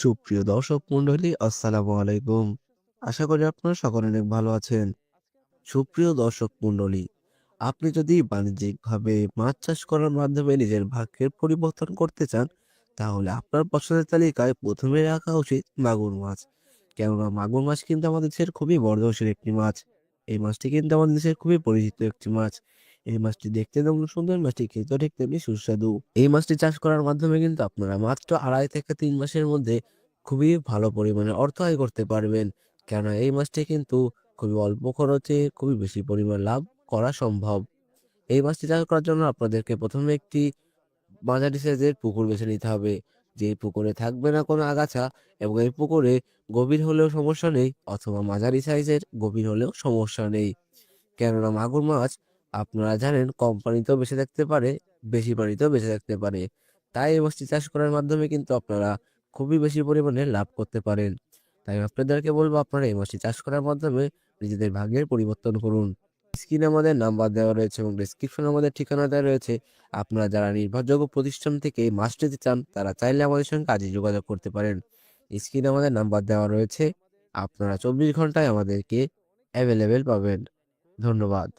সুপ্রিয় দর্শক মন্ডলী আসসালামু আলাইকুম। আশা করি আপনারা সকলে অনেক ভালো আছেন। সুপ্রিয় দর্শক মন্ডলী, আপনি যদি বাণিজ্যিকভাবে মাছ চাষ করার মাধ্যমে নিজের ভাগ্যের পরিবর্তন করতে চান, তাহলে আপনার পছন্দের তালিকায় ১ম এ রাখা উচিত মাগুর মাছ। কেননা মাগুর মাছ কিন্তু আমাদের দেশের খুবই বর্ধনশীল একটি মাছ। এই মাছটি কিন্তু আমাদের দেশের খুবই পরিচিত একটি মাছ। এই মাছটি দেখতে যেমন সুন্দর, মাছটি খেতেও ঠিক তেমনি সুস্বাদু। এই মাছটি চাষ করার মাধ্যমে কিন্তু আপনারা মাত্র ২.৫ থেকে ৩ মাসের মধ্যে খুবই ভালো পরিমাণে অর্থ আয় করতে পারবেন। কেননা এই মাছটি কিন্তু খুবই অল্প খরচে খুবই বেশি পরিমাণ লাভ করা সম্ভব। এই মাছটি চাষ করার জন্য আপনাদেরকে ১ম এ একটি মাঝারি সাইজের পুকুর বেছে নিতে হবে। যে পুকুরে থাকবে না কোনো আগাছা এবং এই পুকুরে গভীর হলেও সমস্যা নেই অথবা মাঝারি সাইজের গভীর হলেও সমস্যা নেই। কেননা মাগুর মাছ আপনারা জানেন কম পানিতেও বেঁচে থাকতে পারে, বেশি পানিতেও বেঁচে থাকতে পারে। তাই এই মাছটি চাষ করার মাধ্যমে কিন্তু আপনারা খুবই বেশি পরিমাণে লাভ করতে পারেন। তাই আপনাদেরকে বলব আপনারা এই মাছটি চাষ করার মাধ্যমে নিজেদের ভাগ্যের পরিবর্তন করুন। স্ক্রিনে আমাদের নাম্বার দেওয়া রয়েছে এবং ডেসক্রিপশনে আমাদের ঠিকানা দেওয়া রয়েছে। আপনারা যারা নির্ভরযোগ্য প্রতিষ্ঠান থেকে এই মাছ নিতে চান তারা চাইলে আমাদের সঙ্গে আজই যোগাযোগ করতে পারেন। স্ক্রিনে আমাদের নাম্বার দেওয়া রয়েছে। আপনারা ২৪ ঘন্টায় আমাদেরকে অ্যাভেলেবেল পাবেন। ধন্যবাদ।